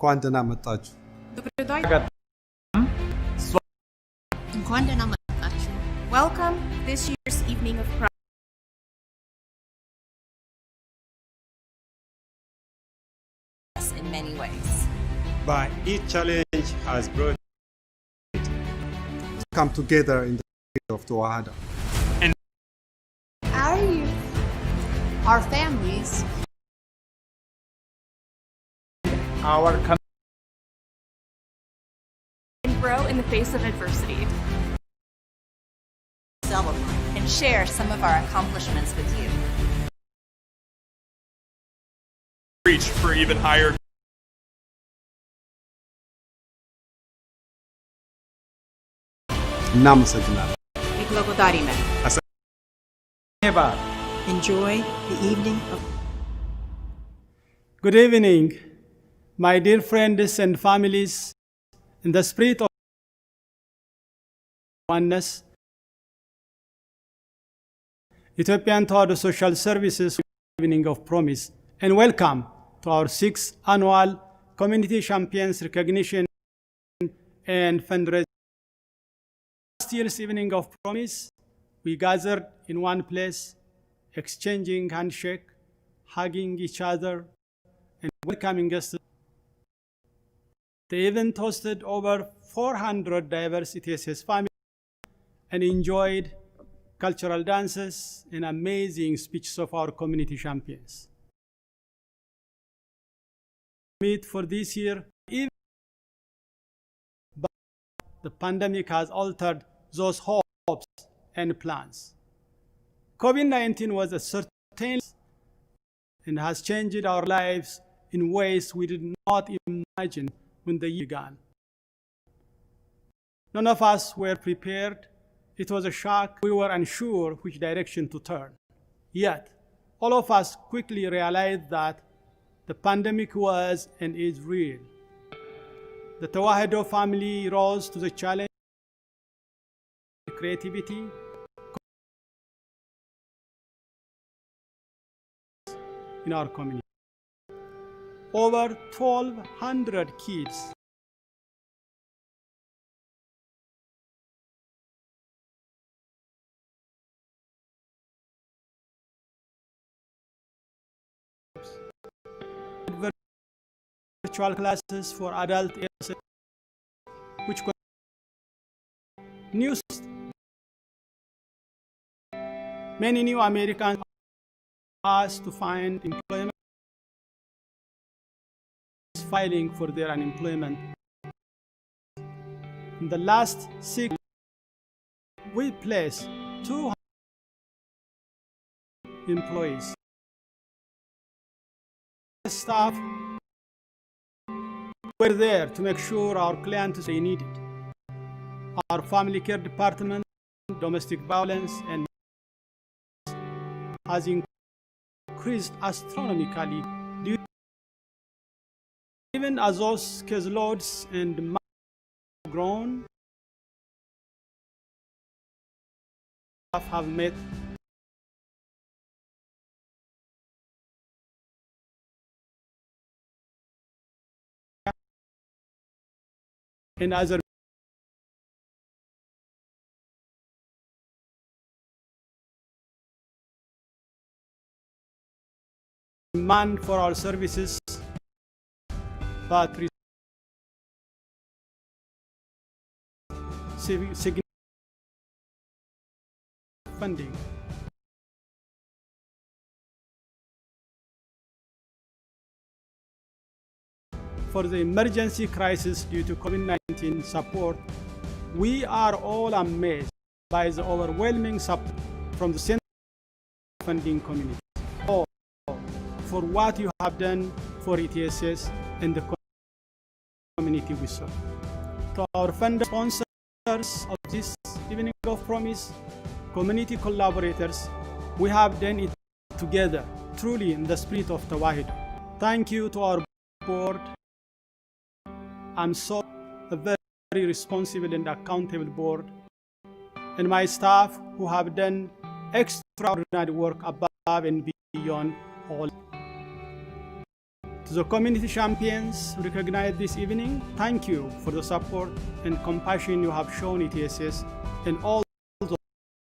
እንኳን ደህና መጣችሁ። እንኳን ደህና መጣችሁ. Welcome this year's evening of Pride. In many ways. But each challenge has brought Come together in the spirit of Tawahada. Our youth, our families, our and grow in the face of adversity. Celebrate and share some of our accomplishments with you. Reach for even higher. እናመሰግናለን። Enjoy the evening of. Good evening, my dear friends and families. In the spirit of oneness, Ethiopian Tawhid Social Services Evening of Promise, and welcome to our 6th annual Community Champions Recognition and Fundraising. Last year's Evening of Promise, we gathered in one place, exchanging handshake, hugging each other, and welcoming guests. The event hosted over 400 diverse ETSS families and enjoyed cultural dances and amazing speeches of our community champions. Meet for this year, even the pandemic has altered those hopes and plans. COVID-19 was a certain and has changed our lives in ways we did not imagine when the year began. None of us were prepared. It was a shock. We were unsure which direction to turn. Yet, all of us quickly realized that the pandemic was and is real. The Tawahedo family rose to the challenge, creativity, in our community. Over 1,200 kids virtual classes for adult which news. Many new Americans asked to find employment, filing for their unemployment. In the last 6 months, we placed 200 employees. Staff were there to make sure our clients they needed. Our family care department, domestic violence, and has increased astronomically even as those case loads and grown. Have met and as a demand for our services, but significant funding. For the emergency crisis due to COVID-19 support, we are all amazed by the overwhelming support from the central funding community. For what you have done for ETSS and the community we serve. To our funder sponsors of this Evening of Promise, community collaborators, we have done it together, truly in the spirit of Tawahedo. Thank you to our board. I'm so a very responsible and accountable board, and my staff who have done extraordinary work above and beyond all. To the community champions recognized this evening, thank you for the support and compassion you have shown ETSS and all those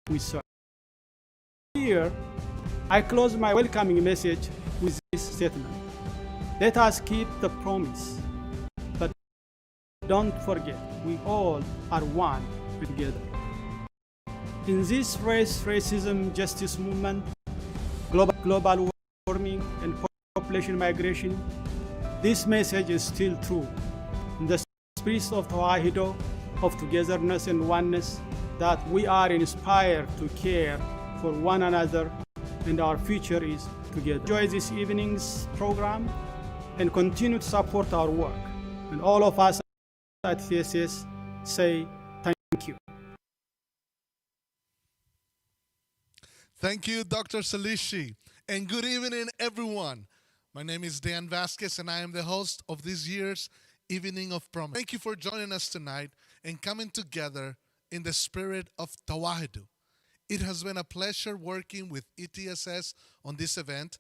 we serve. Here, I close my welcoming message with this statement. Let us keep the promise, but don't forget, we all are one together. In this racism justice movement, global warming, and population migration, this message is still true. In the spirit of Tawahido, of togetherness and oneness, that we are inspired to care for one another, and our future is together. Enjoy this evening's program and continue to support our work. And all of us at TSS say thank you. Thank you, Dr. Salishi, and good evening, everyone. My name is Dan Vasquez, and I am the host of this year's Evening of Promise. Thank you for joining us tonight and coming together in the spirit of Tawahidu. It has been a pleasure working with ETSS on this event,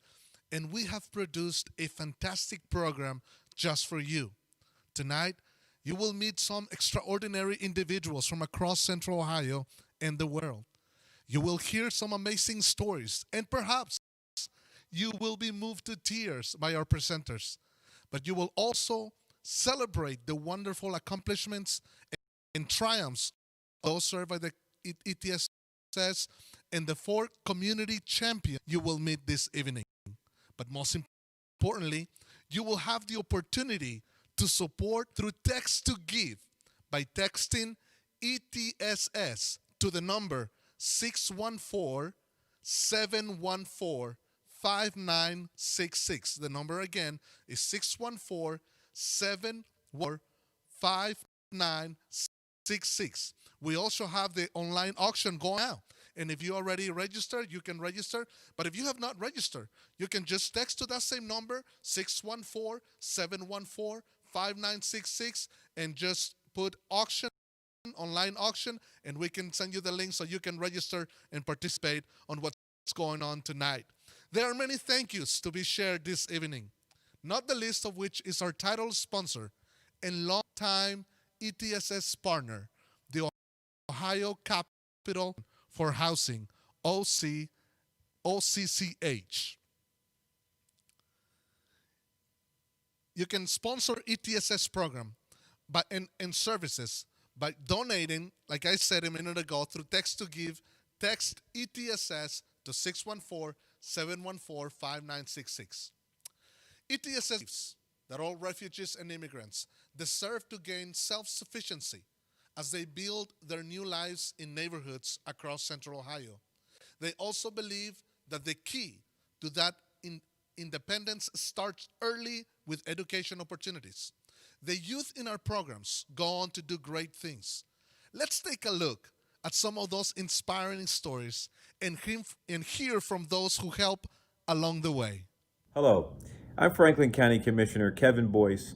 and we have produced a fantastic program just for you. Tonight, you will meet some extraordinary individuals from across Central Ohio and the world. You will hear some amazing stories, and perhaps you will be moved to tears by our presenters. But you will also celebrate the wonderful accomplishments and triumphs of those served by the ETSS and the 4 community champions you will meet this evening. But most importantly, you will have the opportunity to support through text to give by texting ETSS to the number 614-714-5966. The number again is 614-714-5966. We also have the online auction going now. And if you already registered, you can register. But if you have not registered, you can just text to that same number, 614-714-5966, and just put auction, online auction, and we can send you the link so you can register and participate on what's going on tonight. There are many thank yous to be shared this evening, not the least of which is our title sponsor and longtime ETSS partner, the Ohio Capital for Housing, OCCH. You can sponsor ETSS program and services by donating, like I said a minute ago, through text to give. Text ETSS to 614-714-5966. ETSS believes that all refugees and immigrants deserve to gain self-sufficiency as they build their new lives in neighborhoods across Central Ohio. They also believe that the key to that independence starts early with education opportunities. The youth in our programs go on to do great things. Let's take a look at some of those inspiring stories and hear from those who help along the way. Hello, I'm Franklin County Commissioner Kevin Boyce,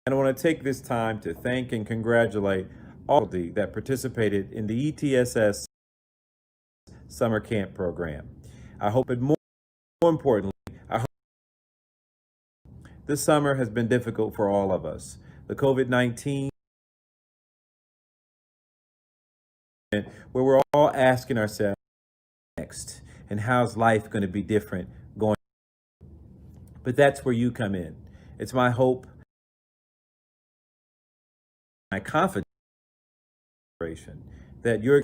and I want to take this time to thank and congratulate all that participated in the ETSS Summer Camp Program. I hope, but more importantly, this summer has been difficult for all of us. The COVID-19, where we're all asking ourselves next, and how's life going to be different going? But that's where you come in. It's my hope, my confidence that you're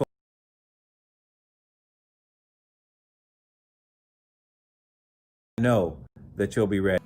know that you'll be ready.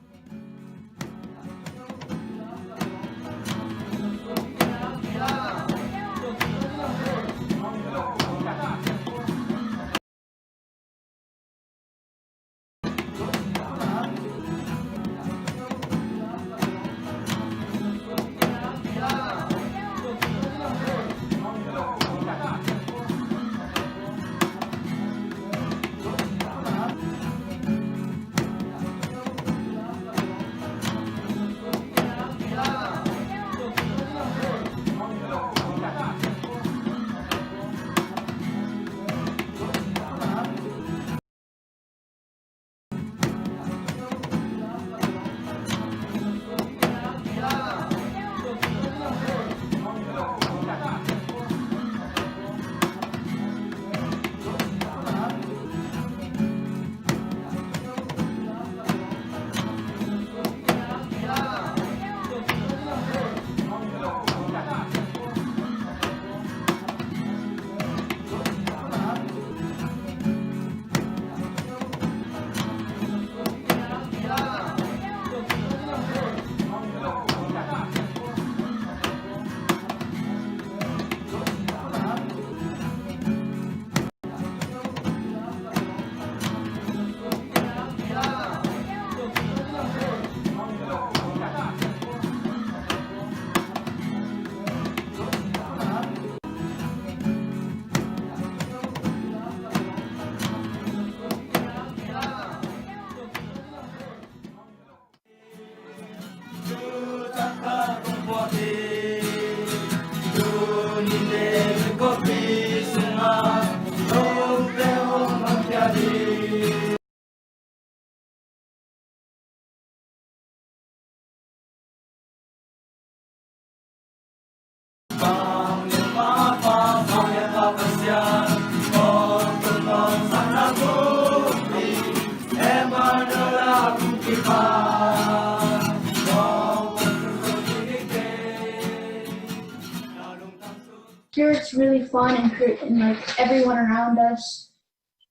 Here it's really fun and like everyone around us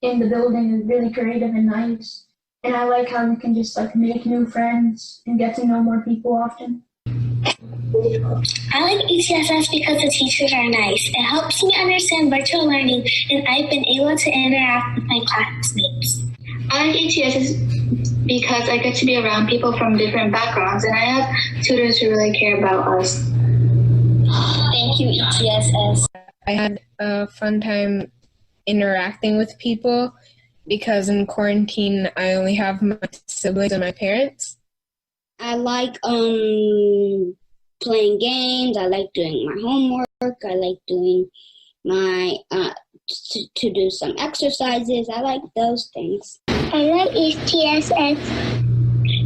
in the building is really creative and nice. And I like how we can just like make new friends and get to know more people often. I like ETSS because the teachers are nice. It helps me understand virtual learning, and I've been able to interact with my classmates. I like ETSS because I get to be around people from different backgrounds, and I have tutors who really care about us. Thank you, ETSS. I had a fun time interacting with people because in quarantine I only have my siblings and my parents. I like playing games. I like doing my homework. I like doing my to do some exercises. I like those things. I like ETSS.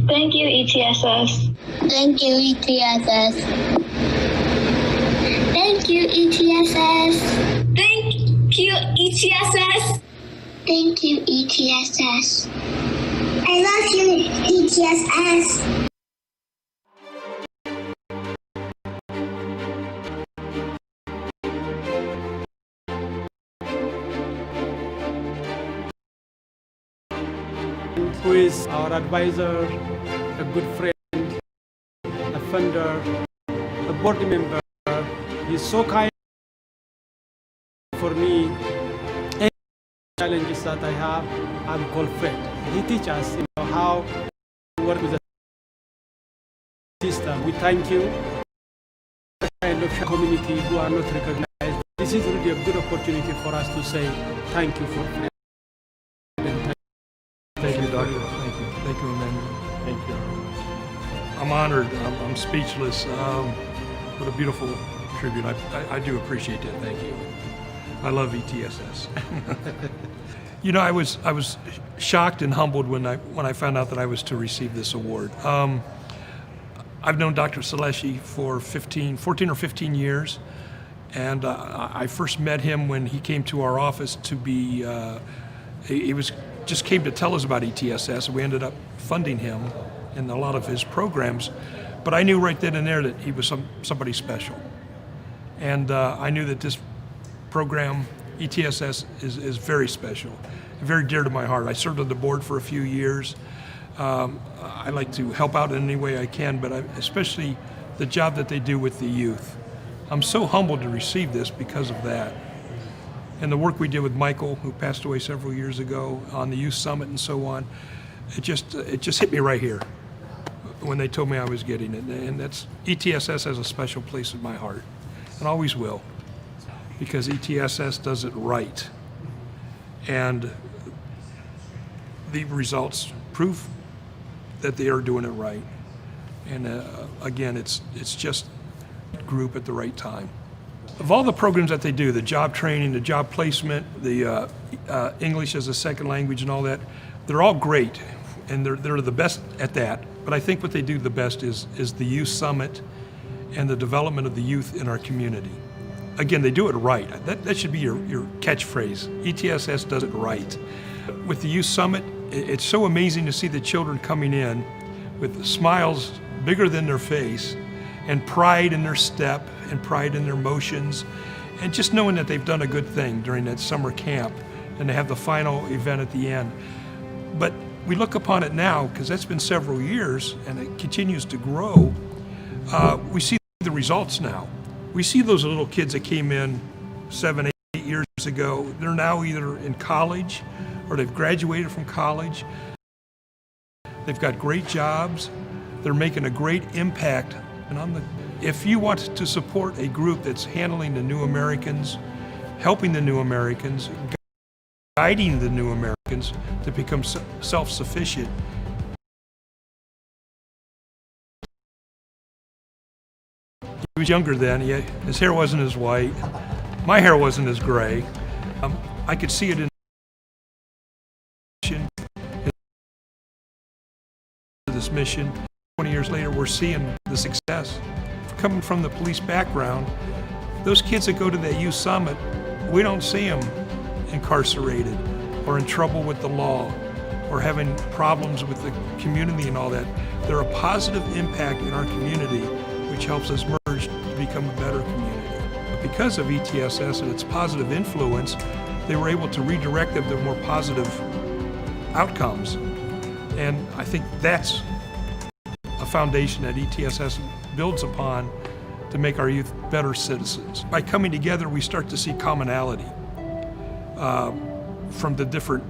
Thank you, ETSS. Thank you, ETSS. Thank you, ETSS. Thank you, ETSS. Thank you, ETSS. I love you, ETSS. Who is our advisor, a good friend, a funder, a board member. He's so kind for me. Any challenges that I have, I'm called Fred. He teaches us how to work with the system. We thank you. The kind of community who are not recognized. This is really a good opportunity for us to say thank you for Fred. Thank you, Doctor. Thank you. Thank you, Emmanuel. Thank you. I'm honored. I'm speechless. What a beautiful tribute. I do appreciate that. Thank you. I love ETSS. You know, I was shocked and humbled when I found out that I was to receive this award. I've known Dr. Saleshi for 14 or 15 years, and I first met him when he came to our office to be. He just came to tell us about ETSS, and we ended up funding him in a lot of his programs. But I knew right then and there that he was somebody special. And I knew that this program, ETSS, is very special, very dear to my heart. I served on the board for a few years. I like to help out in any way I can, but especially the job that they do with the youth. I'm so humbled to receive this because of that. And the work we did with Michael, who passed away several years ago, on the Youth Summit and so on, it just hit me right here when they told me I was getting it. And that's ETSS has a special place in my heart, and always will, because ETSS does it right. And the results prove that they are doing it right. And again, it's just a group at the right time. Of all the programs that they do, the job training, the job placement, the English as a second language and all that, they're all great, and they're the best at that. But I think what they do the best is the Youth Summit and the development of the youth in our community. Again, they do it right. That should be your catchphrase. ETSS does it right. With the Youth Summit, it's so amazing to see the children coming in with smiles bigger than their face, and pride in their step, and pride in their motions, and just knowing that they've done a good thing during that summer camp, and they have the final event at the end. But we look upon it now, because that's been several years, and it continues to grow. We see the results now. We see those little kids that came in 7, 8 years ago. They're now either in college, or they've graduated from college. They've got great jobs. They're making a great impact. And if you want to support a group that's handling the new Americans, helping the new Americans, guiding the new Americans to become self-sufficient, he was younger then. His hair wasn't as white. My hair wasn't as gray. I could see it in this mission. 20 years later, we're seeing the success. Coming from the police background, those kids that go to that Youth Summit, we don't see them incarcerated or in trouble with the law or having problems with the community and all that. They're a positive impact in our community, which helps us merge to become a better community. But because of ETSS and its positive influence, they were able to redirect them to more positive outcomes. And I think that's a foundation that ETSS builds upon to make our youth better citizens. By coming together, we start to see commonality from the different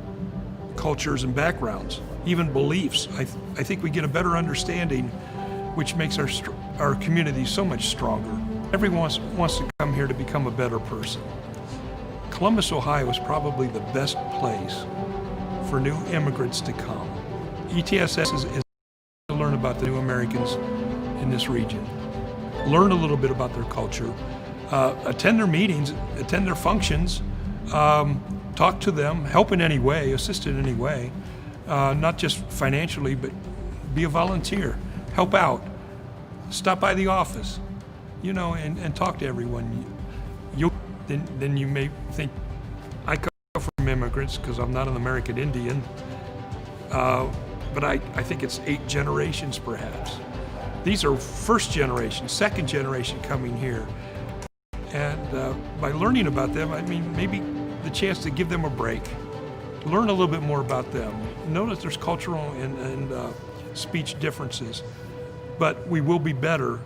cultures and backgrounds, even beliefs. I think we get a better understanding, which makes our community so much stronger. Everyone wants to come here to become a better person. Columbus, Ohio is probably the best place for new immigrants to come. ETSS is to learn about the new Americans in this region, learn a little bit about their culture, attend their meetings, attend their functions, talk to them, help in any way, assist in any way, not just financially, but be a volunteer, help out, stop by the office, you know, and talk to everyone. Then you may think, I come from immigrants because I'm not an American Indian, but I think it's 8 generations perhaps. These are first generation, second generation coming here. And by learning about them, I mean, maybe the chance to give them a break, learn a little bit more about them. Know that there's cultural and speech differences, but we will be better.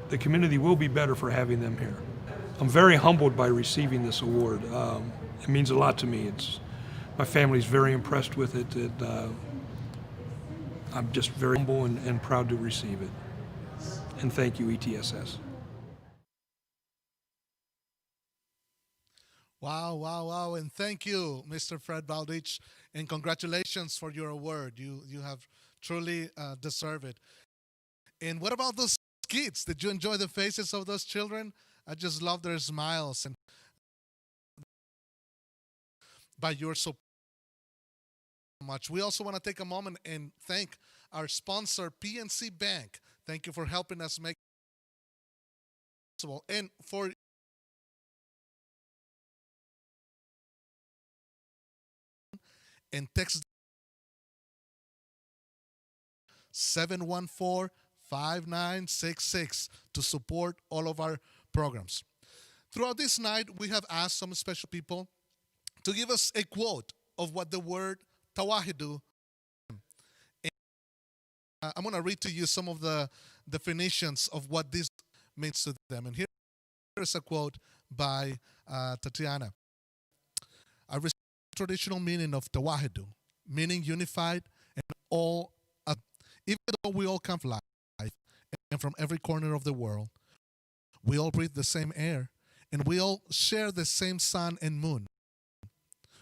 The community will be better for having them here. I'm very humbled by receiving this award. It means a lot to me. My family's very impressed with it. And, I'm just very humble and proud to receive it. And thank you, ETSS. Wow, wow, wow. And thank you, Mr. Fred Baldich, and congratulations for your award. You have truly deserved it. And what about those kids? Did you enjoy the faces of those children? I just love their smiles. And by your support much. We also want to take a moment and thank our sponsor, PNC Bank. Thank you for helping us make it possible. And for text 714-5966 to support all of our programs. Throughout this night, we have asked some special people to give us a quote of what the word Tawahidu. I'm going to read to you some of the definitions of what this means to them. And here is a quote by Tatiana. A traditional meaning of Tawahidu, meaning unified and all, even though we all come from life and from every corner of the world, we all breathe the same air and we all share the same sun and moon.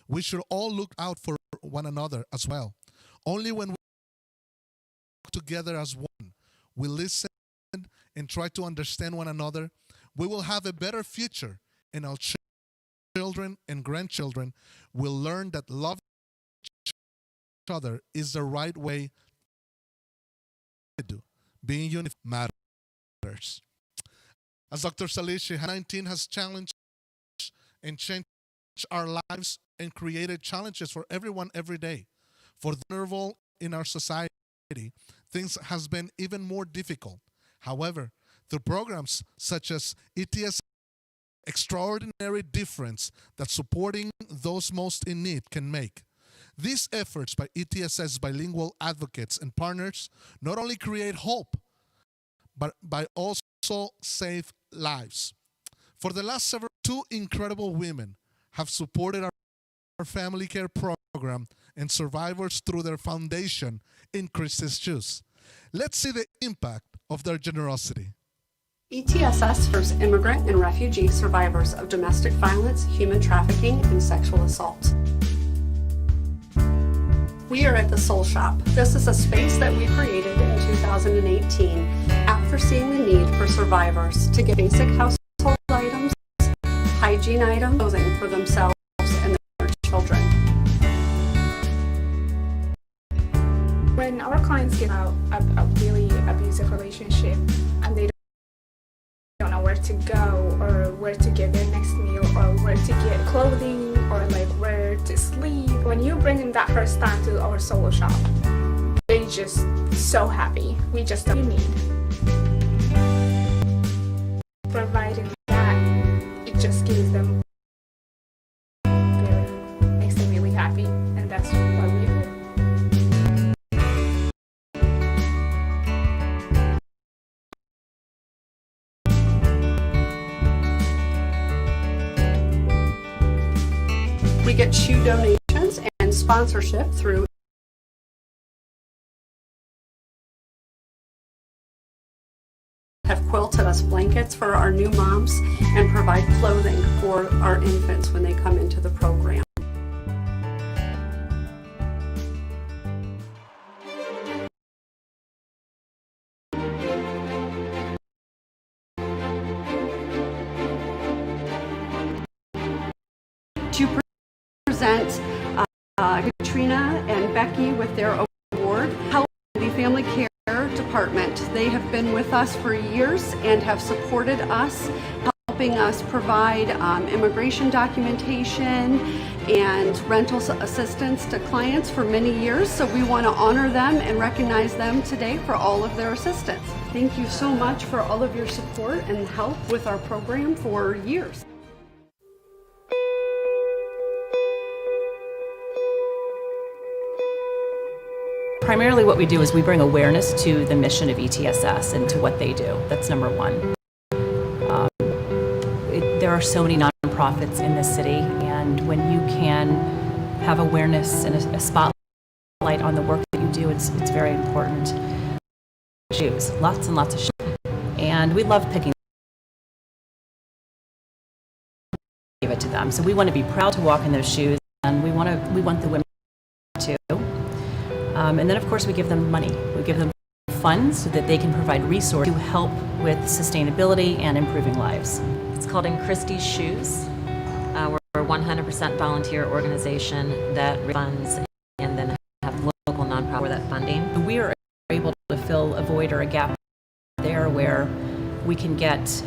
We should all look out for one another as well. Only when we work together as one, we listen and try to understand one another, we will have a better future, and our children and grandchildren will learn that loving each other is the right way to do. Being unified matters. As Dr. Salishi, 19 has challenged and changed our lives and created challenges for everyone every day. For the vulnerable in our society, things has been even more difficult. However, through programs such as ETSS, extraordinary difference that supporting those most in need can make. These efforts by ETSS bilingual advocates and partners not only create hope, but by also save lives. For the last several, 2 incredible women have supported our family care program and survivors through their foundation in Christ's Shoes. Let's see the impact of their generosity. ETSS serves immigrant and refugee survivors of domestic violence, human trafficking, and sexual assault. We are at the Soul Shop. This is a space that we created in 2018 after seeing the need for survivors to get basic household items, hygiene items, clothing for themselves and their children. When our clients get out of a really abusive relationship and they don't know where to go or where to get their next meal or where to get clothing or like where to sleep. When you bring them that first time to our solo shop, they just so happy. We just don't need. Providing that, it just gives them makes them really happy, and that's why we do it. We get shoe donations and sponsorship through have quilted us blankets for our new moms and provide clothing for our infants when they come into the program. To present Katrina and Becky with their award, Help the Family Care Department. They have been with us for years and have supported us, helping us provide immigration documentation and rental assistance to clients for many years. So we want to honor them and recognize them today for all of their assistance. Thank you so much for all of your support and help with our program for years. Primarily what we do is we bring awareness to the mission of ETSS and to what they do. That's number one. There are so many nonprofits in this city, and when you can have awareness and a spotlight on the work that you do, it's very important. Shoes, lots and lots of shoes. And we love picking give it to them. So we want to be proud to walk in those shoes, and we want the women to. And then, of course, we give them money. We give them funds so that they can provide resources to help with sustainability and improving lives. It's called In Christie's Shoes. We're a 100% volunteer organization that funds and then have local nonprofit for that funding. We are able to fill a void or a gap there where we can get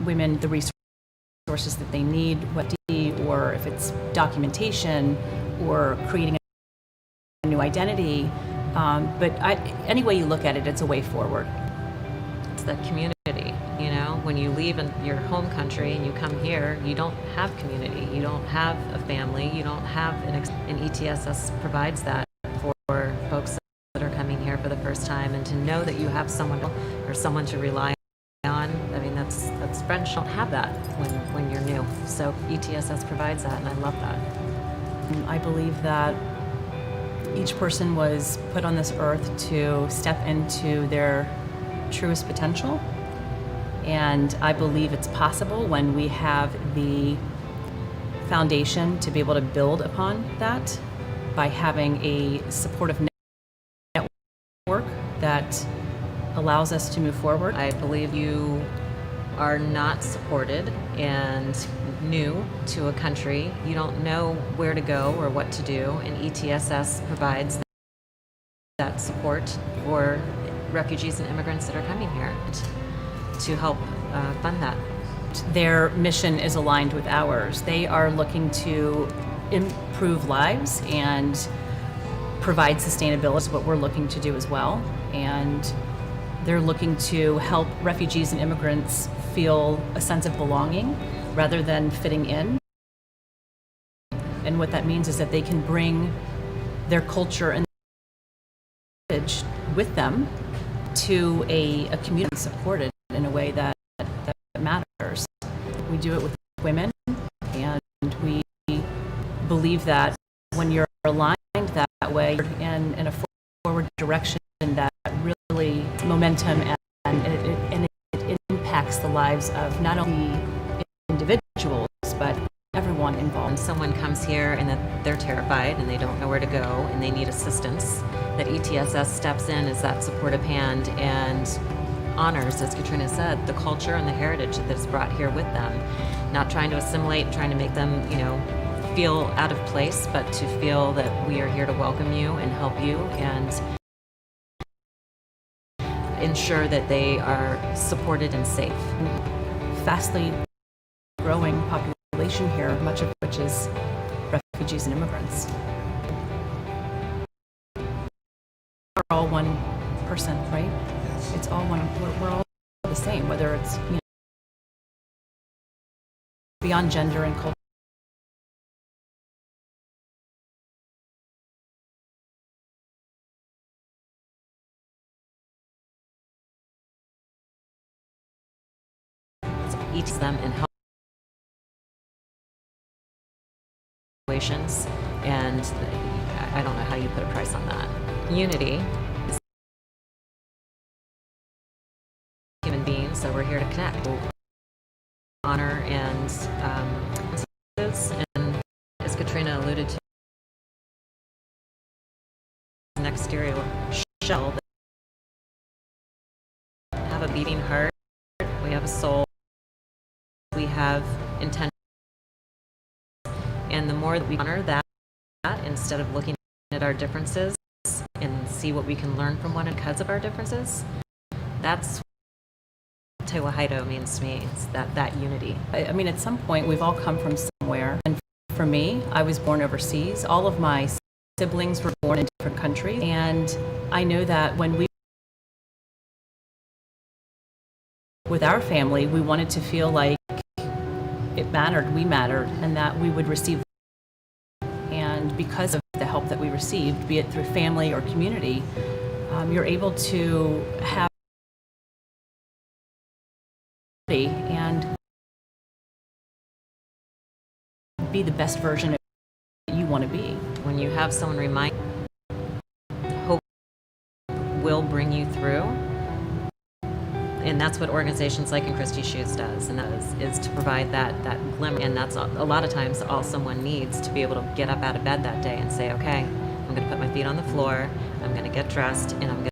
women the resources that they need, or if it's documentation or creating a new identity. But any way you look at it, it's a way forward. It's that community, you know, when you leave in your home country and you come here, you don't have community, you don't have a family, you don't have and ETSS provides that for folks that are coming here for the first time, and to know that you have someone to rely on. I mean, that's French don't have that when you're new. So ETSS provides that, and I love that. I believe that each person was put on this earth to step into their truest potential, and I believe it's possible when we have the foundation to be able to build upon that by having a supportive network that allows us to move forward. I believe you are not supported and new to a country, you don't know where to go or what to do, and ETSS provides that support for refugees and immigrants that are coming here to help fund that. Their mission is aligned with ours. They are looking to improve lives and provide sustainability, is what we're looking to do as well. And they're looking to help refugees and immigrants feel a sense of belonging rather than fitting in. And what that means is that they can bring their culture and with them to a community supported in a way that matters. We do it with women, and we believe that when you're aligned that way in a forward direction, that really momentum and it impacts the lives of not only individuals but everyone involved. When someone comes here and that they're terrified and they don't know where to go and they need assistance, that ETSS steps in as that supportive hand and honors, as Katrina said, the culture and the heritage that's brought here with them. Not trying to assimilate, trying to make them, feel out of place, but to feel that we are here to welcome you and help you and ensure that they are supported and safe. Fastly growing population here, much of which is refugees and immigrants. We're all one person, right? It's all one. We're all the same, whether it's beyond gender and culture. Each of them in health situations, and I don't know how you put a price on that. Unity is human beings, so we're here to connect, honor, and as Katrina alluded to, an exterior shell that have a beating heart, we have a soul, we have intention, and the more that we honor that instead of looking at our differences and see what we can learn from one because of our differences, that's what Tewahedo means to me. It's that unity. I mean, at some point, we've all come from somewhere. And for me, I was born overseas. All of my siblings were born in different countries. And I know that when we, with our family, we wanted to feel like it mattered, we mattered, and that we would receive. And because of the help that we received, be it through family or community, you're able to have and be the best version that you want to be. When you have someone remind, hope will bring you through. And that's what organizations like In Christie's Shoes does, and that is to provide that glimmer. And that's a lot of times all someone needs to be able to get up out of bed that day and say, okay, I'm going to put my feet on the floor, I'm going to get dressed, and I'm going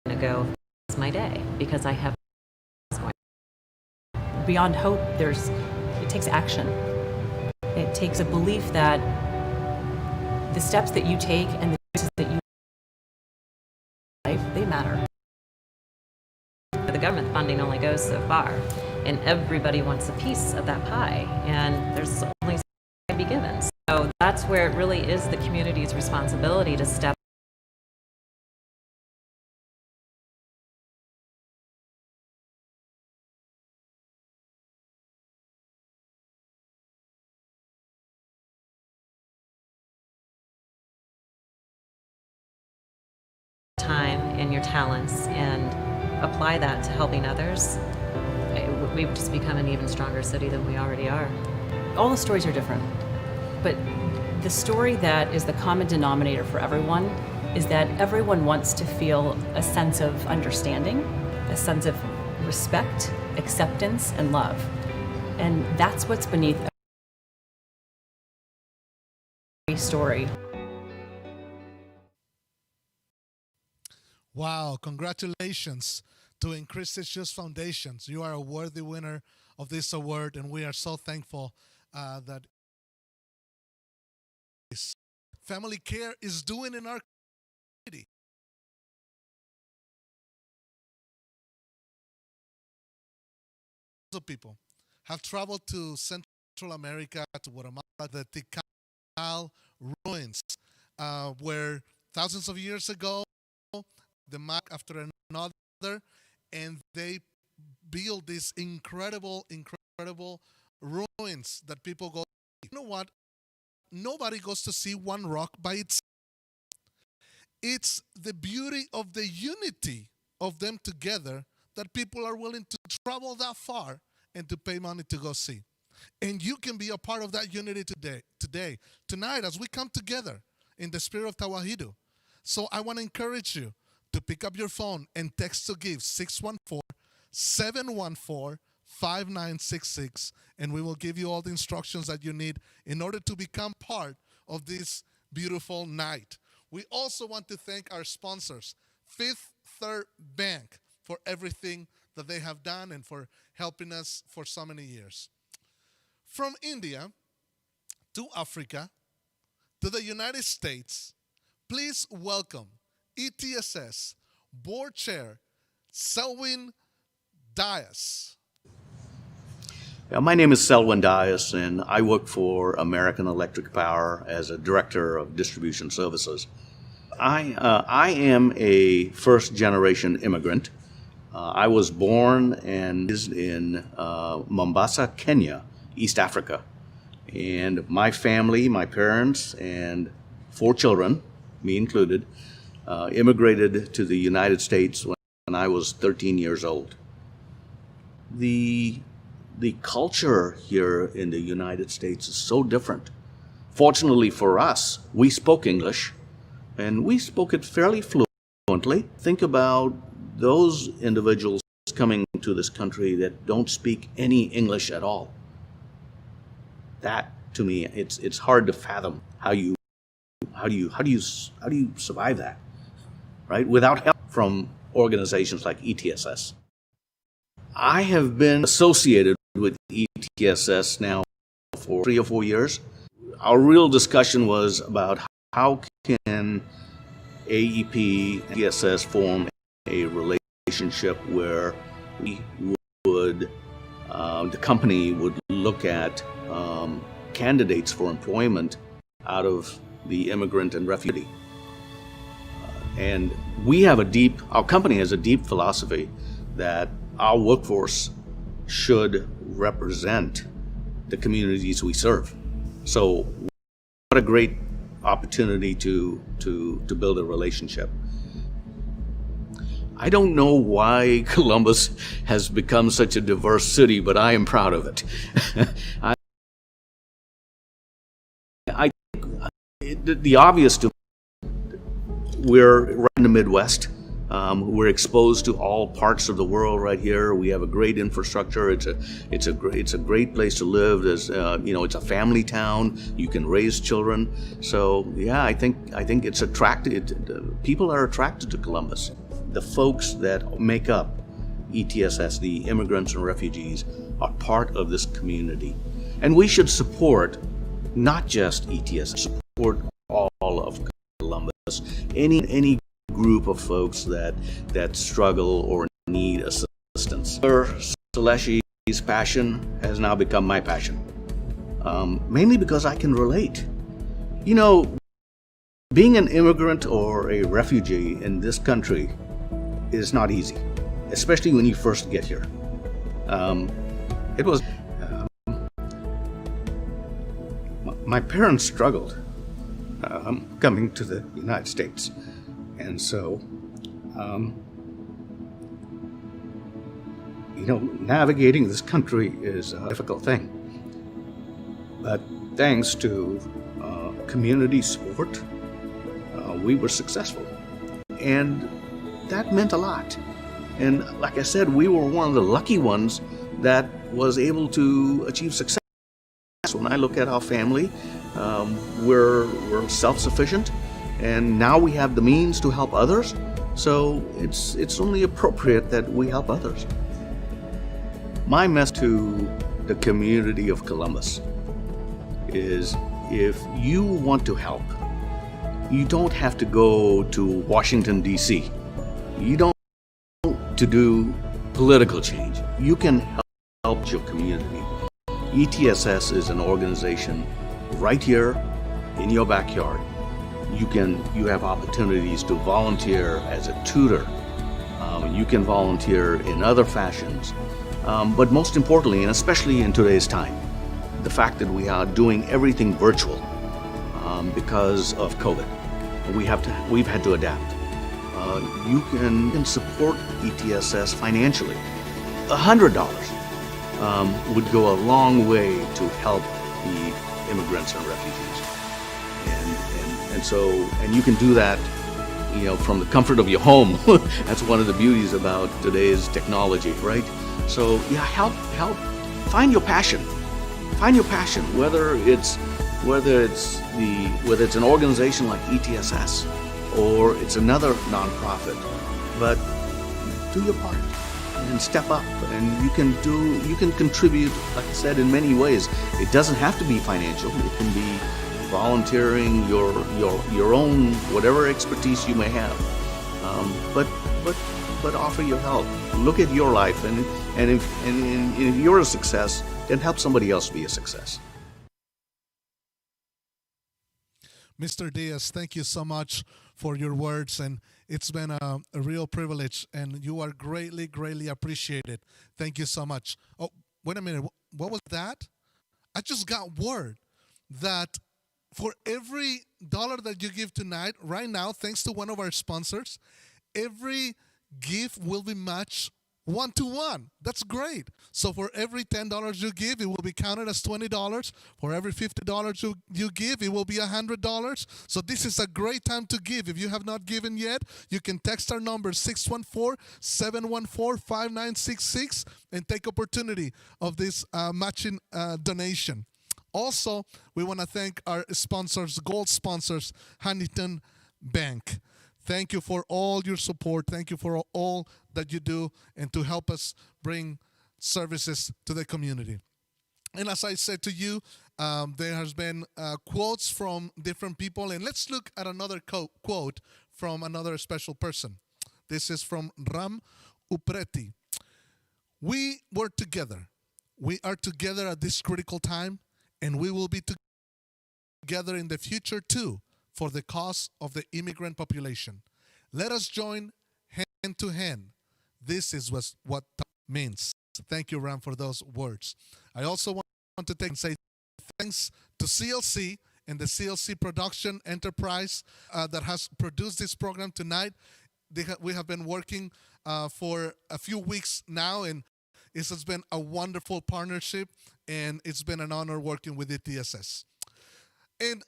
to go face my day because I have. Beyond hope, it takes action. It takes a belief that the steps that you take and the choices that you make, they matter. The government funding only goes so far, and everybody wants a piece of that pie, and there's only so much to be given. So that's where it really is the community's responsibility to step. Time and your talents and apply that to helping others, we've just become an even stronger city than we already are. All the stories are different, but the story that is the common denominator for everyone is that everyone wants to feel a sense of understanding, a sense of respect, acceptance, and love. And that's what's beneath every story. Wow, congratulations to In Christie's Shoes Foundations. You are a worthy winner of this award, and we are so thankful that family care is doing in our community. People have traveled to Central America, to Guatemala, the Tikal ruins, where thousands of years ago, the Mac after another, and they build these incredible ruins that people go. You know what? Nobody goes to see one rock by itself. It's the beauty of the unity of them together that people are willing to travel that far and to pay money to go see. And you can be a part of that unity tonight, as we come together in the spirit of Tewahedo. So I want to encourage you to pick up your phone and text to give 614-714-5966, and we will give you all the instructions that you need in order to become part of this beautiful night. We also want to thank our sponsors, Fifth Third Bank, for everything that they have done and for helping us for so many years. From India to Africa to the United States, please welcome ETSS Board Chair Selwyn Dias. My name is Selwyn Dias, and I work for American Electric Power as a Director of Distribution Services. I am a first-generation immigrant. I was born and raised in Mombasa, Kenya, East Africa. And my family, my parents, and 4 children, me included, immigrated to the United States when I was 13 years old. The culture here in the United States is so different. Fortunately for us, we spoke English, and we spoke it fairly fluently. Think about those individuals coming to this country that don't speak any English at all. That, to me, it's hard to fathom how do you survive that, right? Without help from organizations like ETSS. I have been associated with ETSS now for 3 or 4 years. Our real discussion was about how can AEP and ETSS form a relationship where we would, the company would look at candidates for employment out of the immigrant and refugee. And our company has a deep philosophy that our workforce should represent the communities we serve. So what a great opportunity to build a relationship. I don't know why Columbus has become such a diverse city, but I am proud of it. The obvious to we're right in the Midwest. We're exposed to all parts of the world right here. We have a great infrastructure. It's a great place to live. There's it's a family town. You can raise children. So yeah, I think it's attracted. People are attracted to Columbus. The folks that make up ETSS, the immigrants and refugees, are part of this community, and we should support not just ETSS, support all of Columbus. Any group of folks that struggle or need assistance. Celeshi's passion has now become my passion, mainly because I can relate. You know, being an immigrant or a refugee in this country is not easy, especially when you first get here. It was my parents struggled coming to the United States. And so, navigating this country is a difficult thing. But thanks to community support, we were successful. And that meant a lot. And like I said, we were one of the lucky ones that was able to achieve success. When I look at our family, we're self-sufficient. And now we have the means to help others, so it's only appropriate that we help others. My message to the community of Columbus is, if you want to help, you don't have to go to Washington, D.C. You don't to do political change. You can help your community. ETSS is an organization right here in your backyard. You have opportunities to volunteer as a tutor. You can volunteer in other fashions. But most importantly, and especially in today's time, the fact that we are doing everything virtual because of COVID. We've had to adapt. You can support ETSS financially. $100 would go a long way to help the immigrants and refugees. And you can do that, from the comfort of your home. That's one of the beauties about today's technology, right? So yeah, help. Find your passion. Find your passion. Whether it's an organization like ETSS or it's another nonprofit, but do your part and step up. And you can contribute, like I said, in many ways. It doesn't have to be financial. It can be volunteering your own whatever expertise you may have, but offer your help. Look at your life, and if you're a success, then help somebody else be a success. Mr. Diaz, thank you so much for your words, and it's been a real privilege, and you are greatly, greatly appreciated. Thank you so much. Oh, wait a minute. What was that? I just got word that for every dollar that you give tonight, right now, thanks to one of our sponsors, every gift will be matched 1-to-1. That's great. So for every $10 you give, it will be counted as $20. For every $50 you give, it will be $100. So this is a great time to give. If you have not given yet, you can text our number 614-714-5966 and take opportunity of this matching donation. Also, we want to thank our sponsors, gold sponsors, Huntington Bank. Thank you for all your support. Thank you for all that you do and to help us bring services to the community. And as I said to you, there has been quotes from different people. And let's look at another quote from another special person. This is from Ram Upreti. We were together. We are together at this critical time, and we will be together in the future too, for the cause of the immigrant population. Let us join hand to hand. This is what means. Thank you, Ram, for those words. I also want to take and say thanks to CLC and the CLC production enterprise that has produced this program tonight. We have been working for a few weeks now, and it has been a wonderful partnership, and it's been an honor working with ETSS. And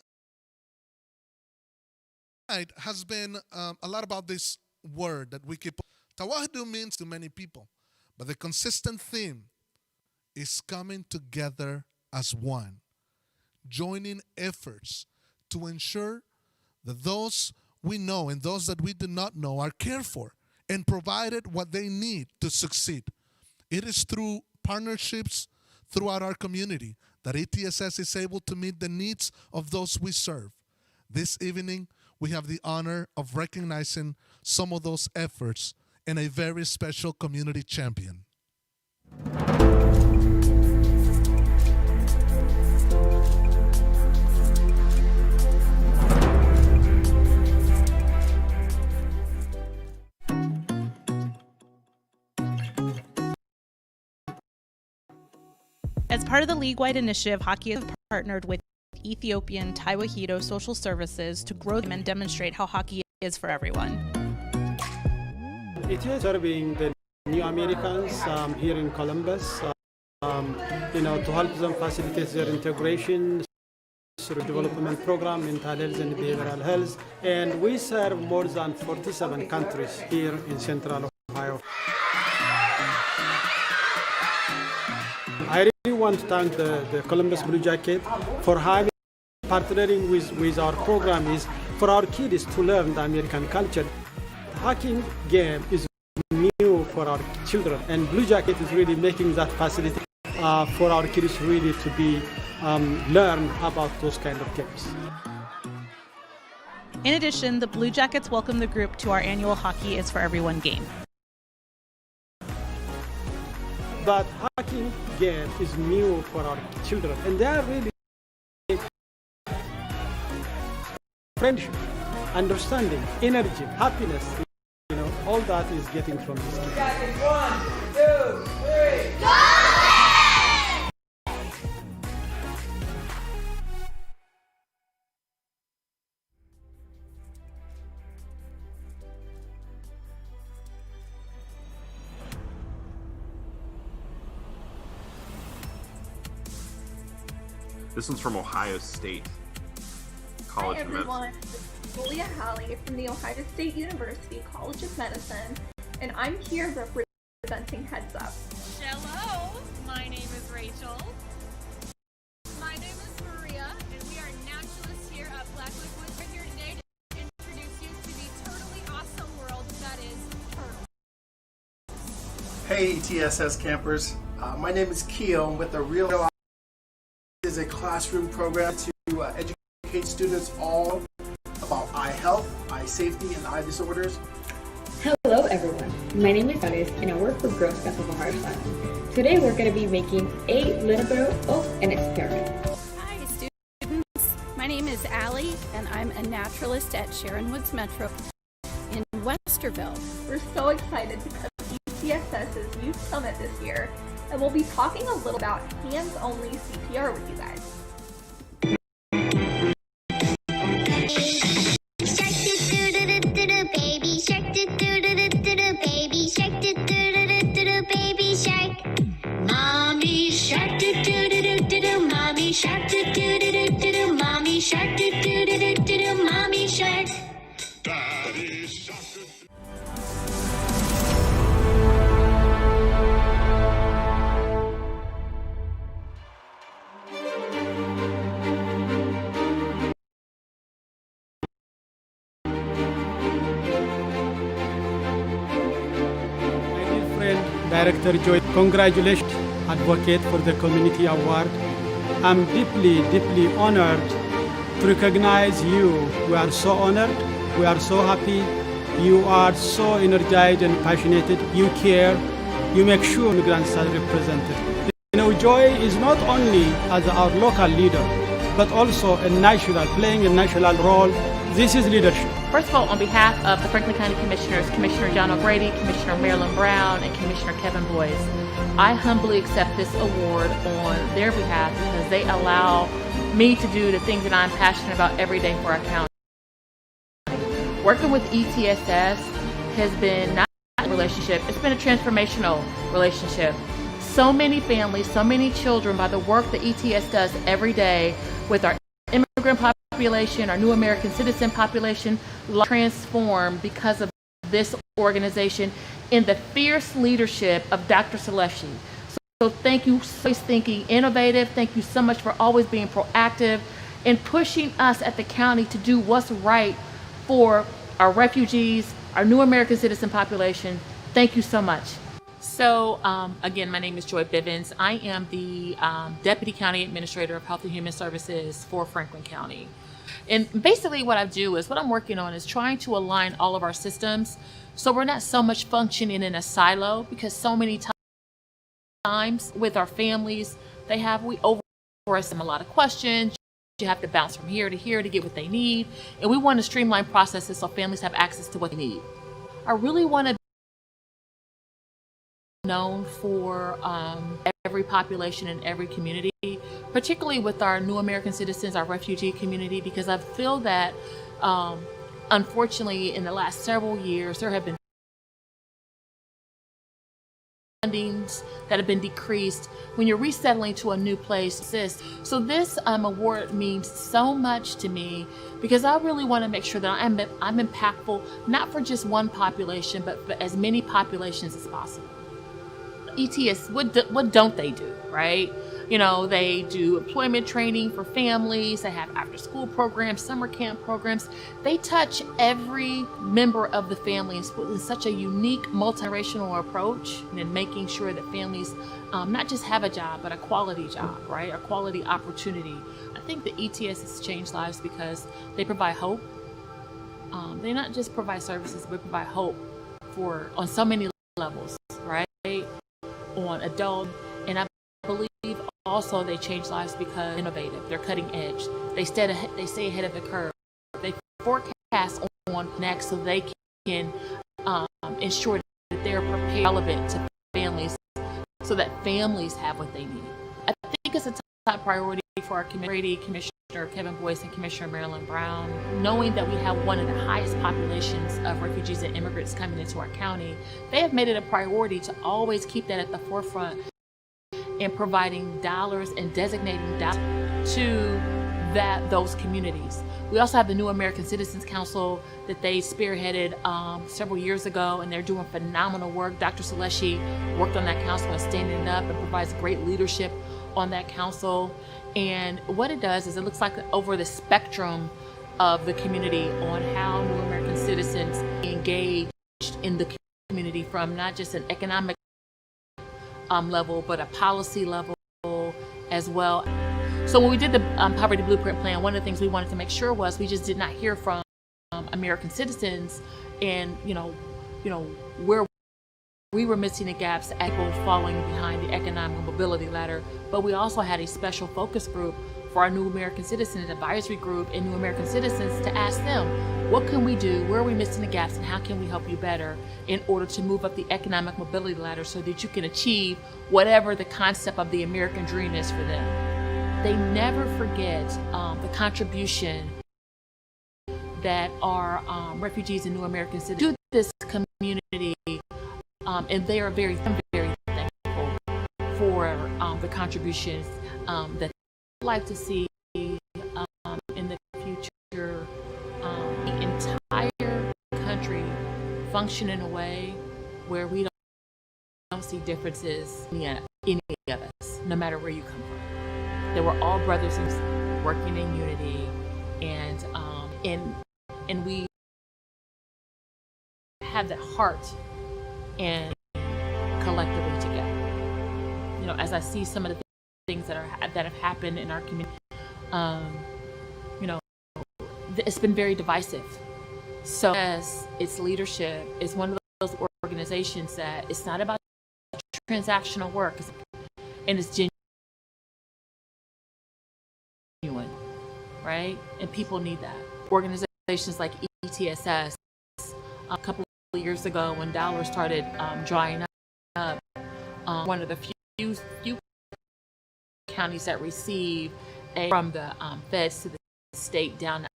tonight has been a lot about this word that we keep. Tawahdu means to many people, but the consistent theme is coming together as one, joining efforts to ensure that those we know and those that we do not know are cared for and provided what they need to succeed. It is through partnerships throughout our community that ETSS is able to meet the needs of those we serve. This evening, we have the honor of recognizing some of those efforts and a very special community champion. As part of the league-wide initiative, hockey has partnered with Ethiopian Taiwahedo Social Services to grow them and demonstrate how hockey is for everyone. It is serving the new Americans here in Columbus, to help them facilitate their integration through development program, mental health and behavioral health. And we serve more than 47 countries here in Central Ohio. I really want to thank the Columbus Blue Jacket for having partnering with our program is for our kids to learn the American culture. The hockey game is new for our children, and Blue Jacket is really making that facility for our kids really to be learn about those kind of games. In addition, the Blue Jackets welcome the group to our annual Hockey is for Everyone game. But hockey game is new for our children, and they are really friendship, understanding, energy, happiness. All that is getting from this game. 1, 2, 3, go! This one's from Ohio State College Hi of Medicine. everyone, this is Julia Halley from the Ohio State University College of Medicine, and I'm here representing Heads Up. Hello, my name is Rachel. My name is Maria, and we are naturalists here at Blackwood Woods. We're here today to introduce you to the totally awesome world that is turtles. Hey ETSS campers, my name is Keo, and with the Real is a classroom program to educate students all about eye health, eye safety, and eye disorders. Hello everyone, my name is Alice and I work for Girl Scouts of Ohio Side. Today we're going to be making a little bit of an experiment. Hi students, my name is Allie and I'm a naturalist at Sharon Woods Metro in Westerville. We're so excited because ETSS's Youth Summit this year, and we'll be talking a little about hands-only CPR with you guys. Baby shark, baby shark, baby shark. Mommy shark, mommy shark, mommy shark, mommy shark. Daddy shark. Director Joy, congratulations, advocate for the Community Award. I'm deeply honored to recognize you. We are so honored, we are so happy. You are so energized and passionate. You care, you make sure immigrants are represented. You know, Joy is not only as our local leader, but also playing a national role. This is leadership. First of all, on behalf of the Franklin County Commissioners, Commissioner John O'Grady, Commissioner Marilyn Brown, and Commissioner Kevin Boyce, I humbly accept this award on their behalf because they allow me to do the things that I'm passionate about every day for our county. Working with ETSS has been not a relationship, it's been a transformational relationship. So many families, so many children, by the work that ETS does every day with our immigrant population, our new American citizen population, transformed because of this organization in the fierce leadership of Dr. Seleshi. So thank you for always thinking innovative. Thank you so much for always being proactive and pushing us at the county to do what's right for our refugees, our new American citizen population. Thank you so much. So again, my name is Joy Bivens. I am the Deputy County Administrator of Health and Human Services for Franklin County. And basically what I do is, what I'm working on is trying to align all of our systems so we're not so much functioning in a silo, because so many times with our families, we overestimate them a lot of questions. You have to bounce from here to here to get what they need. And we want to streamline processes so families have access to what they need. I really want to known for every population in every community, particularly with our new American citizens, our refugee community, because I feel that unfortunately in the last several years there have been fundings that have been decreased when you're resettling to a new place. So this award means so much to me because I really want to make sure that I'm impactful, not for just one population, but for as many populations as possible. ETS, what don't they do, right? You know, they do employment training for families, they have after school programs, summer camp programs. They touch every member of the families with such a unique multiracial approach in making sure that families not just have a job, but a quality job, right? A quality opportunity. I think the ETS has changed lives because they provide hope. They not just provide services, but provide hope on so many levels, right? On adult, and I believe also they change lives because innovative. They're cutting edge. They stay ahead of the curve. They forecast on next so they can ensure that they're prepared, relevant to families, so that families have what they need. I think it's a top priority for our community, Commissioner Kevin Boyce and Commissioner Marilyn Brown, knowing that we have one of the highest populations of refugees and immigrants coming into our county. They have made it a priority to always keep that at the forefront in providing dollars and designating dollars to those communities. We also have the New American Citizens Council that they spearheaded several years ago, and they're doing phenomenal work. Dr. Seleshi worked on that council and standing it up and provides great leadership on that council. And what it does is it looks like over the spectrum of the community on how New American citizens engaged in the community, from not just an economic level, but a policy level as well. So when we did the Poverty Blueprint Plan, one of the things we wanted to make sure was we just did not hear from American citizens and, where we were missing the gaps at both falling behind the economic mobility ladder, but we also had a special focus group for our New American Citizens Advisory Group and New American Citizens to ask them, what can we do, where are we missing the gaps, and how can we help you better in order to move up the economic mobility ladder so that you can achieve whatever the concept of the American dream is for them. They never forget the contribution that our refugees and New American citizens do this community, and they are very thankful for the contributions that they'd like to see in the future. The entire country function in a way where we don't see differences in any of us, no matter where you come from. They were all brothers and sisters working in unity, and we have that heart and collectively together. As I see some of the things that have happened in our community, it's been very divisive. So as its leadership is one of those organizations that it's not about transactional work, and it's genuine, right? And people need that. Organizations like ETSS, a couple of years ago when dollars started drying up, one of the few counties that receive from the feds to the state down to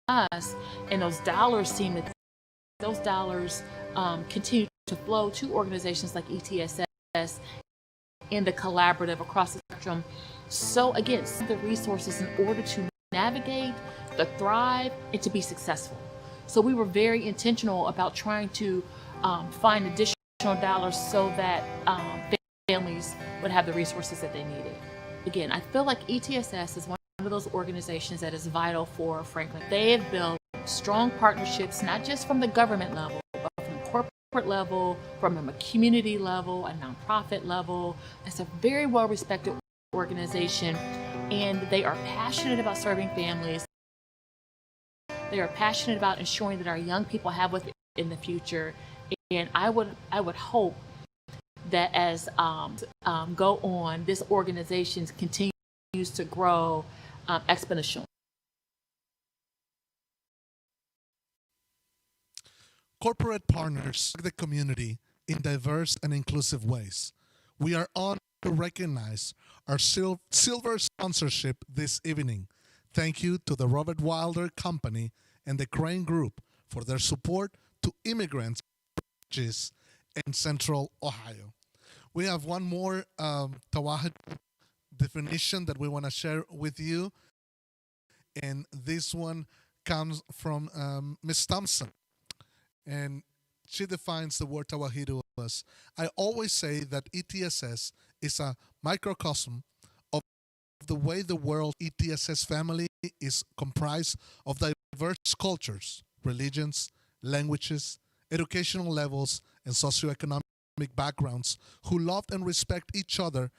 us, and those dollars continue to flow to organizations like ETSS and the collaborative across the spectrum. So again, the resources in order to navigate, to thrive, and to be successful. So we were very intentional about trying to find additional dollars so that families would have the resources that they needed. Again, I feel like ETSS is one of those organizations that is vital for Franklin. They have built strong partnerships, not just from the government level, but from corporate level, from a community level, a nonprofit level. It's a very well-respected organization, and they are passionate about serving families. They are passionate about ensuring that our young people have what's in the future. And I would hope that as go on, this organization continues to grow exponentially. Corporate partners serve the community in diverse and inclusive ways. We are honored to recognize our silver sponsorship this evening. Thank you to the Robert Wilder Company and the Crane Group for their support to immigrants in Central Ohio. We have one more Tawahid definition that we want to share with you, and this one comes from Ms. Thompson, and she defines the word Tawahidu as, I always say that ETSS is a microcosm of the way the world ETSS family is comprised of diverse cultures, religions, languages, educational levels, and socioeconomic backgrounds who love and respect each other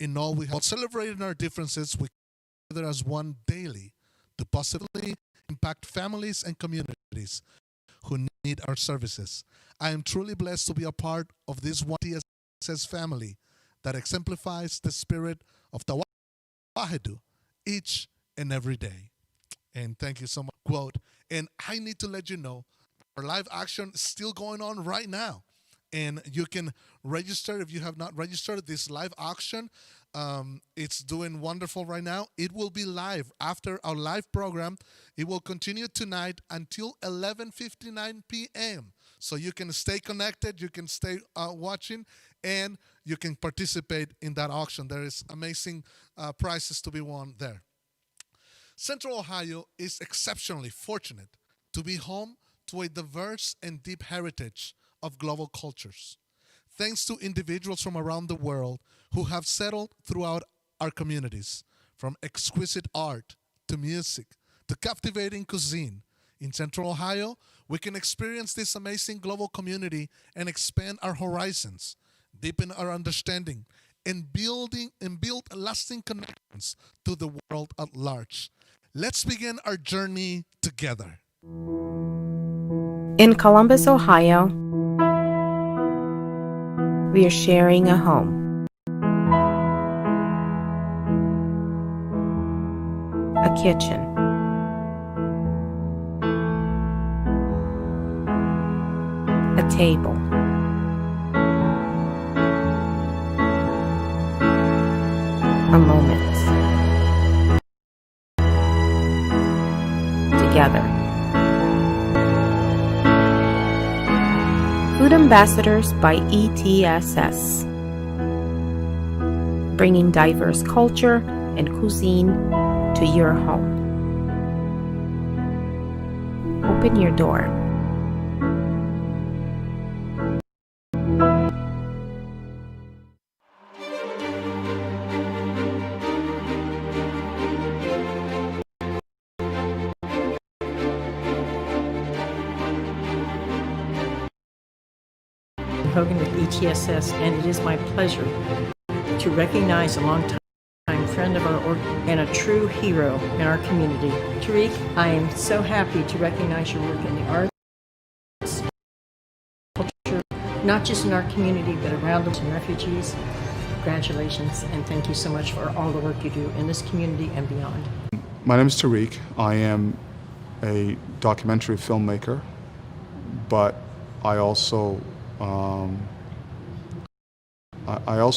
in all we have. While celebrating our differences, we come together as one daily to positively impact families and communities who need our services. I am truly blessed to be a part of this one TSS family that exemplifies the spirit of Tawahidu each and every day. And thank you so much. Quote, and I need to let you know, our live action is still going on right now. And you can register if you have not registered this live auction. It's doing wonderful right now. It will be live after our live program. It will continue tonight until 11:59 p.m. So you can stay connected, you can stay watching, and you can participate in that auction. There is amazing prizes to be won there. Central Ohio is exceptionally fortunate to be home to a diverse and deep heritage of global cultures. Thanks to individuals from around the world who have settled throughout our communities, from exquisite art to music to captivating cuisine. In Central Ohio, we can experience this amazing global community and expand our horizons, deepen our understanding, and build lasting connections to the world at large. Let's begin our journey together. In Columbus, Ohio, we are sharing a home, a kitchen, a table, a moment together. Food Ambassadors by ETSS, bringing diverse culture and cuisine to your home. Open your door. Hogan with ETSS, and it is my pleasure to recognize a longtime friend of our org and a true hero in our community. Tariq, I am so happy to recognize your work in the arts, culture, not just in our community, but around us and refugees. Congratulations, and thank you so much for all the work you do in this community and beyond. My name is Tariq. I am a documentary filmmaker, but I also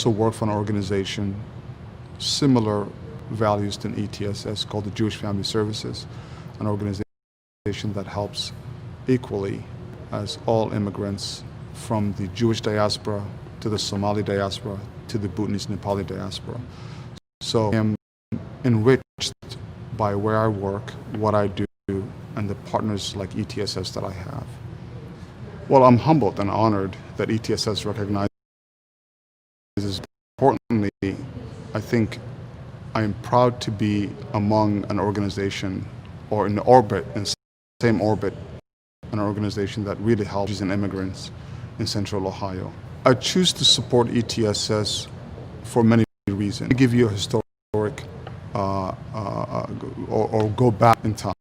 work for an organization similar values to ETSS called the Jewish Family Services, an organization that helps equally as all immigrants from the Jewish diaspora to the Somali diaspora to the Bhutanese Nepali diaspora. So I am enriched by where I work, what I do, and the partners like ETSS that I have. Well, I'm humbled and honored that ETSS recognizes. Importantly, I think I am proud to be among an organization or in orbit, in the same orbit, an organization that really helps immigrants in Central Ohio. I choose to support ETSS for many reasons. I give you a historic or go back in time.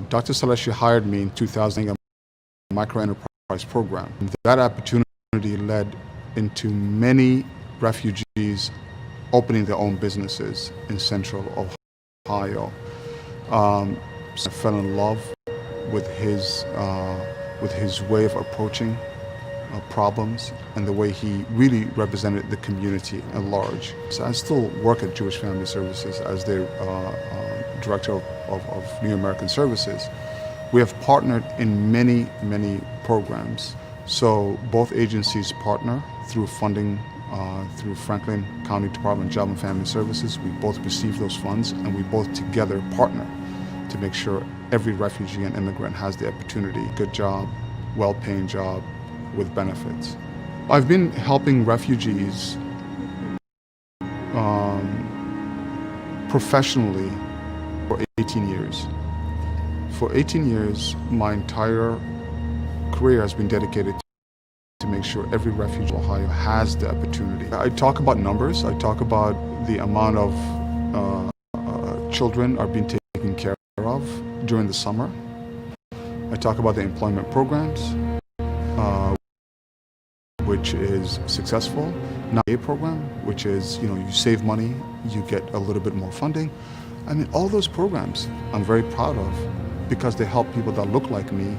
Dr. Saleshi hired me in 2000 a microenterprise program. That opportunity led into many refugees opening their own businesses in Central Ohio. I fell in love with his way of approaching problems and the way he really represented the community at large. So I still work at Jewish Family Services as their Director of New American Services. We have partnered in many, many programs. So both agencies partner through funding through Franklin County Department of Job and Family Services. We both receive those funds, and we both together partner to make sure every refugee and immigrant has the opportunity, good job, well-paying job with benefits. I've been helping refugees professionally for 18 years. For 18 years, my entire career has been dedicated to make sure every refugee in Ohio has the opportunity. I talk about numbers. I talk about the amount of children are being taken care of during the summer. I talk about the employment programs, which is successful. Now a program, which is, you save money, you get a little bit more funding. I mean, all those programs I'm very proud of because they help people that look like me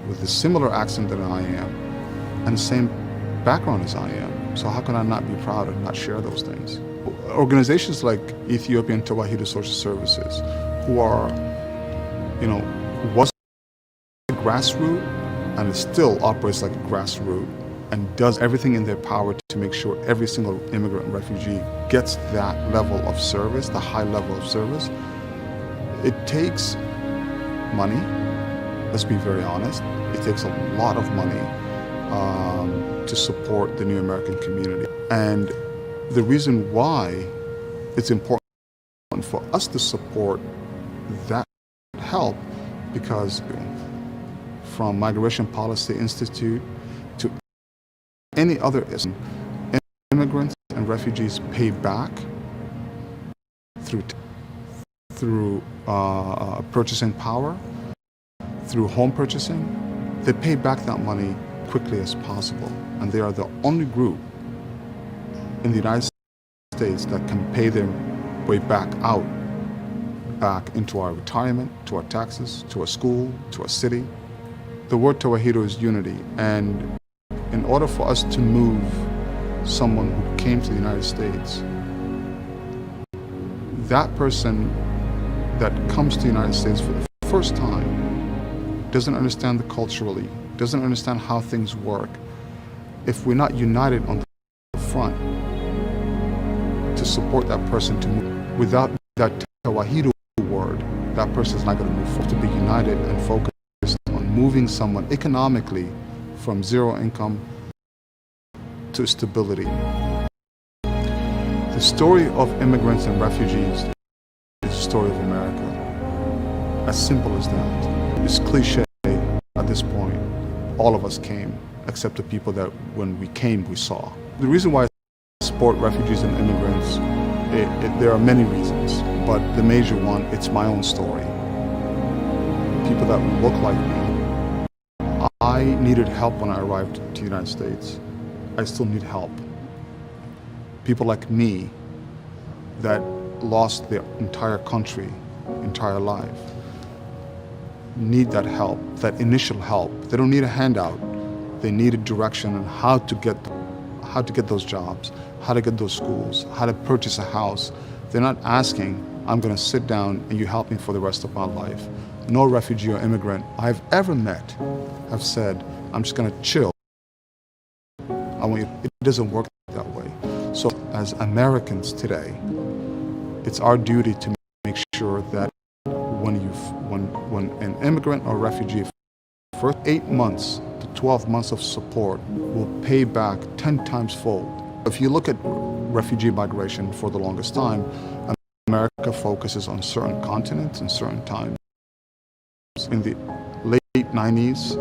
with a similar accent that I am and the same background as I am. So how can I not be proud and not share those things? Organizations like Ethiopian Tewahedo Social Services, who are, was a grassroots and still operates like a grassroots and does everything in their power to make sure every single immigrant and refugee gets that level of service, the high level of service. It takes money, let's be very honest. It takes a lot of money to support the New American community. And the reason why it's important for us to support that help, because from Migration Policy Institute to any other immigrants and refugees pay back through through purchasing power, through home purchasing, they pay back that money quickly as possible. And they are the only group in the United States that can pay their way back into our retirement, to our taxes, to our school, to our city. The word Tawahido is unity, and in order for us to move someone who came to the United States, that person that comes to the United States for the first time doesn't understand the culturally, doesn't understand how things work. If we're not united on the front to support that person to move, without that Tawahido word, that person is not going to move forward. To be united and focused on moving someone economically from zero income to stability. The story of immigrants and refugees is the story of America. As simple as that. It's cliche at this point. All of us came, except the people that when we came, we saw. The reason why I support refugees and immigrants, there are many reasons, but the major one, it's my own story. People that look like me. I needed help when I arrived to the United States. I still need help. People like me that lost their entire country, entire life, need that help, that initial help. They don't need a handout. They need a direction on how to get those jobs, how to get those schools, how to purchase a house. They're not asking, I'm going to sit down and you help me for the rest of my life. No refugee or immigrant I've ever met have said, I'm just going to chill. It doesn't work that way. So as Americans today, it's our duty to make sure that when an immigrant or refugee, first 8 months to 12 months of support will pay back 10 times fold. If you look at refugee migration for the longest time, America focuses on certain continents and certain times. In the late 90s,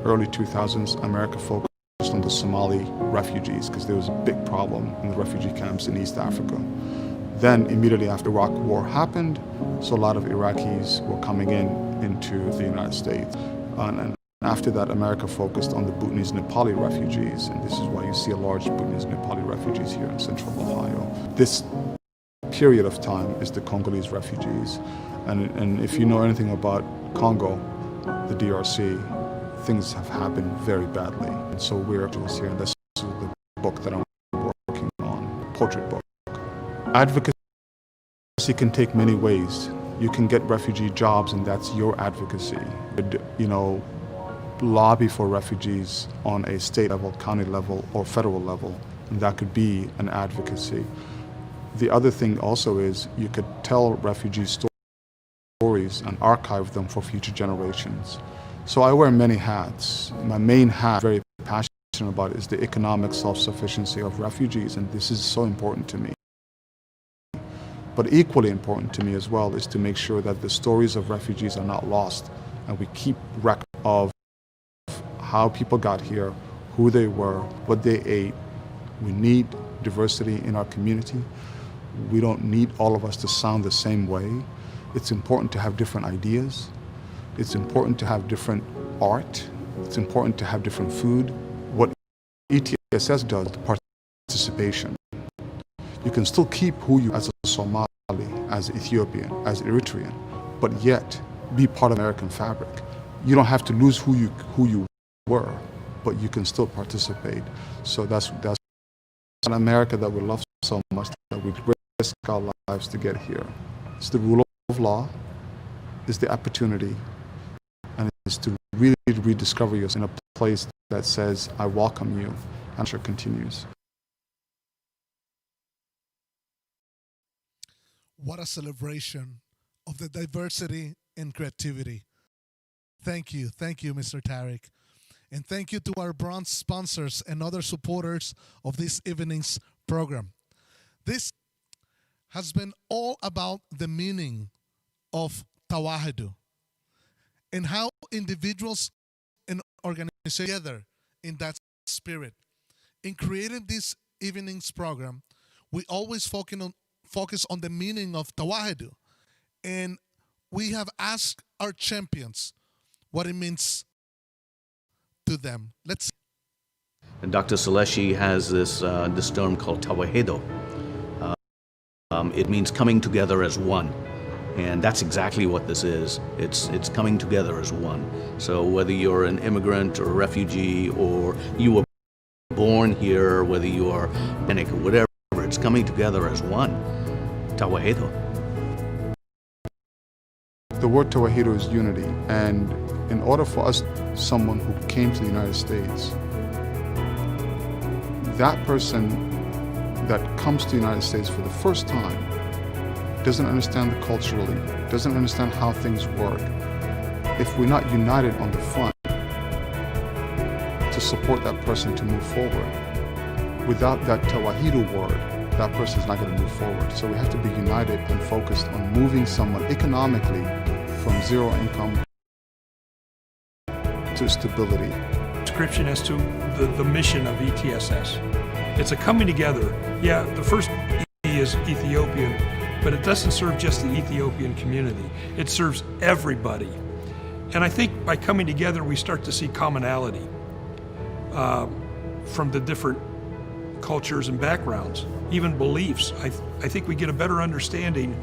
early 2000s, America focused on the Somali refugees because there was a big problem in the refugee camps in East Africa. Then immediately after Iraq War happened, so a lot of Iraqis were coming into the United States. And after that, America focused on the Bhutanese Nepali refugees, and this is why you see a large Bhutanese Nepali refugees here in central Ohio. This period of time is the Congolese refugees. And if you know anything about Congo, the DRC, things have happened very badly. And so we're here, and this is the book that I'm working on, portrait book. Advocacy can take many ways. You can get refugee jobs, and that's your advocacy. Lobby for refugees on a state level, county level, or federal level, and that could be an advocacy. The other thing also is you could tell refugee stories and archive them for future generations. So I wear many hats. My main hat, very passionate about, is the economic self-sufficiency of refugees, and this is so important to me. But equally important to me as well is to make sure that the stories of refugees are not lost, and we keep record of how people got here, who they were, what they ate. We need diversity in our community. We don't need all of us to sound the same way. It's important to have different ideas. It's important to have different art. It's important to have different food. What ETSS does, participation. You can still keep who you are as a Somali, as Ethiopian, as Eritrean, but yet be part of American fabric. You don't have to lose who you were, but you can still participate. So that's an America that we love so much that we risk our lives to get here. It's the rule of law, it's the opportunity, and it's to really rediscover yourself in a place that says, I welcome you, and it continues. What a celebration of the diversity and creativity. Thank you, Mr. Tariq. And thank you to our bronze sponsors and other supporters of this evening's program. This has been all about the meaning of Tawahido and how individuals and organizations together in that spirit. In creating this evening's program, we always focus on the meaning of Tawahido And we have asked our champions what it means to them. Let's see. And Dr. Saleshi has this term called tawahedo. It means coming together as one. And that's exactly what this is. It's coming together as one. So whether you're an immigrant or a refugee, or you were born here, whether you are Hispanic or whatever, it's coming together as one. Tawahedo. The word tawahedo is unity, and in order for us, someone who came to the United States, that person that comes to the United States for the first time doesn't understand the culturally, doesn't understand how things work. If we're not united on the front to support that person to move forward, without that tawahedo word, that person's not going to move forward. So we have to be united and focused on moving someone economically from zero income to stability. Description as to the mission of ETSS. It's a coming together. Yeah, the first E is Ethiopian, but it doesn't serve just the Ethiopian community. It serves everybody. And I think by coming together, we start to see commonality from the different cultures and backgrounds, even beliefs. I think we get a better understanding,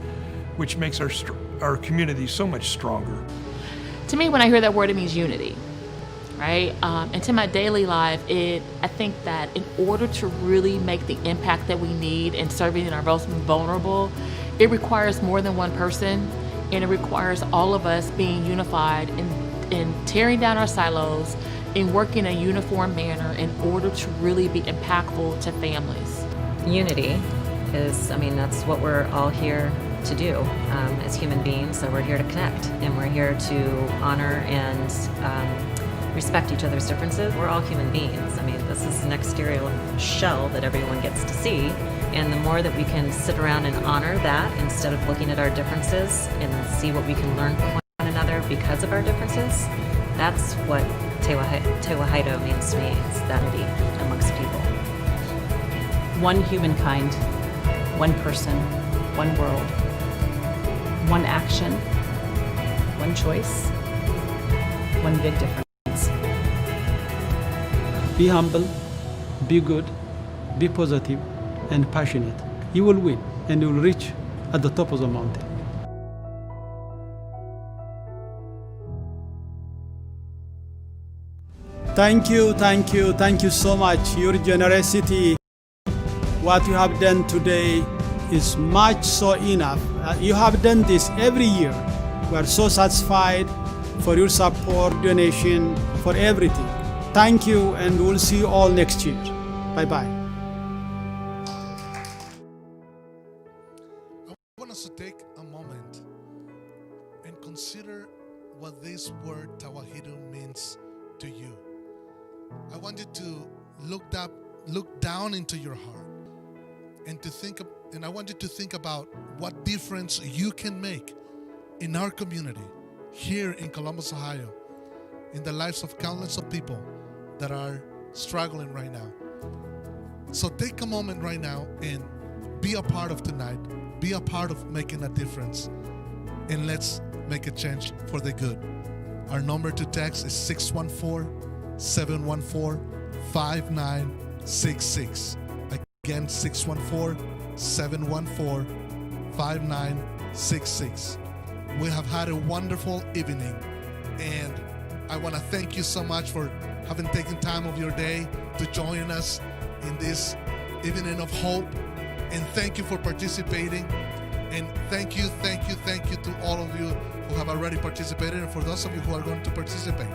which makes our community so much stronger. To me, when I hear that word, it means unity, right? And to my daily life, I think that in order to really make the impact that we need in serving our most vulnerable, it requires more than one person, and it requires all of us being unified in tearing down our silos, in working in a uniform manner in order to really be impactful to families. Unity is, that's what we're all here to do as human beings. So we're here to connect, and we're here to honor and respect each other's differences. We're all human beings. This is an exterior shell that everyone gets to see, and the more that we can sit around and honor that instead of looking at our differences and see what we can learn from one another because of our differences, that's what Tawahedo means to me. It's unity amongst people. One humankind, one person, one world, one action, one choice, one big difference. Be humble, be good, be positive, and passionate. You will win, and you will reach at the top of the mountain. Thank you so much. Your generosity, what you have done today is much so enough. You have done this every year. We are so satisfied for your support, donation, for everything. Thank you, and we'll see you all next year. Bye-bye. I want us to take a moment and consider what this word tawahedo means to you. I want you to look down into your heart and I want you to think about what difference you can make in our community here in Columbus, Ohio, in the lives of countless of people that are struggling right now. So take a moment right now and be a part of tonight, be a part of making a difference, and let's make a change for the good. Our number to text is 614-714-5966. Again, 614-714-5966. We have had a wonderful evening, and I want to thank you so much for having taken time of your day to join us in this evening of hope, and thank you for participating, and thank you to all of you who have already participated, and for those of you who are going to participate.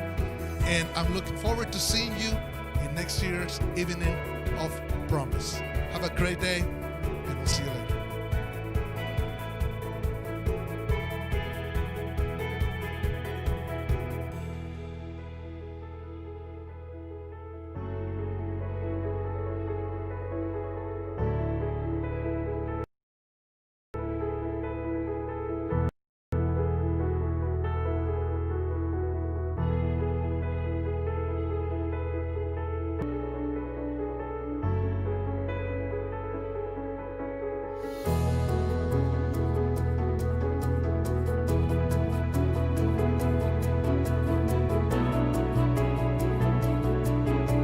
And I'm looking forward to seeing you in next year's Evening of Promise. Have a great day, and we'll see you later.